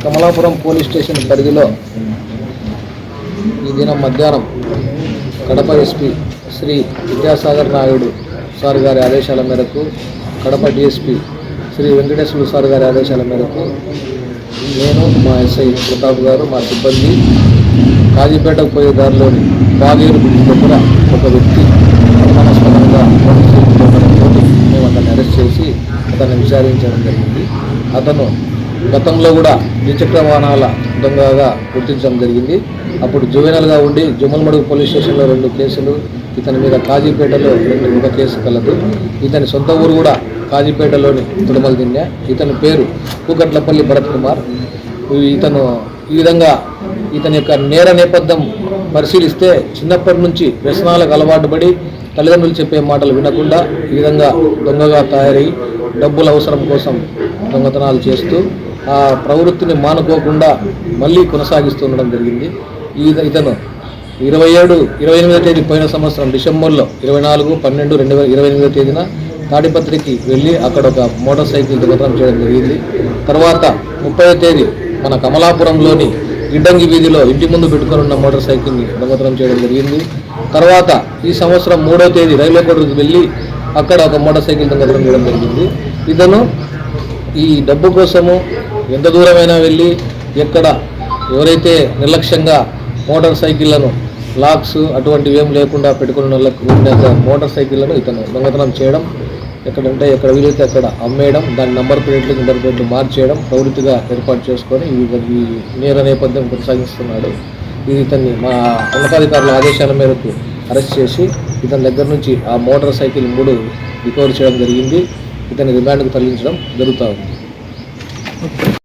Kamalapuram police station పరిధిలో ఈ దినం మధ్యాహ్నం కడప ఎస్పీ శ్రీ విద్యాసాగర్ నాయుడు సార్ గారి ఆదేశాల మేరకు, కడప డిఎస్పీ శ్రీ వెంకటేశ్వర సార్ గారి ఆదేశాల మేరకు నేను, మా ఎస్ఐ ప్రతాప్ గారు, మా సిబ్బంది కాజీపేటకు పోయే దారిలోని బాగేరు బ్రిడ్జ్ దగ్గర ఒక వ్యక్తి అనుమానాస్పదంగా మేము అతన్ని అరెస్ట్ చేసి అతన్ని విచారించడం జరిగింది. అతను గతంలో కూడా ద్విచక్ర వాహనాల దొంగగా గుర్తించడం జరిగింది. అప్పుడు జువెనల్గా ఉండి జమ్మలమడుగు పోలీస్ స్టేషన్లో 2 కేసులు, ఇతని మీద కాజీపేటలో 1 కేసు కలదు. ఇతని సొంత ఊరు కూడా కాజీపేటలోని తుడమలదిన్నె. ఇతని పేరు కూకట్లపల్లి భరత్ కుమార్. ఇతను ఈ విధంగా ఇతని యొక్క నేర నేపథ్యం పరిశీలిస్తే చిన్నప్పటి నుంచి వ్యసనాలకు అలవాటు పడి తల్లిదండ్రులు చెప్పే మాటలు వినకుండా ఈ విధంగా దొంగగా తయారై డబ్బుల అవసరం కోసం దొంగతనాలు చేస్తూ ఆ ప్రవృత్తిని మానుకోకుండా మళ్ళీ కొనసాగిస్తుండడం జరిగింది. ఇతను 28వ తేదీ పోయిన సంవత్సరం డిసెంబర్లో 24/12/2028 తేదీన తాడిపత్రికి వెళ్ళి అక్కడ ఒక మోటార్ సైకిల్ దొంగతనం చేయడం జరిగింది. తర్వాత 30వ తేదీ మన కమలాపురంలోని గిడ్డంగి వీధిలో ఇంటి ముందు పెట్టుకొని ఉన్న మోటార్ సైకిల్ని దొంగతనం చేయడం జరిగింది. తర్వాత ఈ సంవత్సరం 3వ తేదీ రైల్వే కోటకు వెళ్ళి అక్కడ ఒక మోటార్ సైకిల్ దొంగతనం చేయడం జరిగింది. ఇతను ఈ డబ్బు కోసము ఎంత దూరమైనా వెళ్ళి ఎక్కడ ఎవరైతే నిర్లక్ష్యంగా మోటార్ సైకిళ్లను లాక్స్ అటువంటివి ఏం లేకుండా పెట్టుకున్న మోటార్ సైకిళ్లను ఇతను దొంగతనం చేయడం, ఎక్కడంటే ఎక్కడ వీలైతే అక్కడ అమ్మేయడం, దాని నంబర్ ప్లేట్లు మార్చేయడం ప్రవృత్తిగా ఏర్పాటు చేసుకొని ఈ నేర నేపథ్యం కొనసాగిస్తున్నాడు. ఇది ఇతన్ని మా ఉన్నతాధికారుల ఆదేశాల మేరకు అరెస్ట్ చేసి ఇతని దగ్గర నుంచి ఆ మోటార్ సైకిల్ 3 రికవర్ చేయడం జరిగింది. ఇతని రిమాండ్కు తరలించడం జరుగుతూ ఉంది.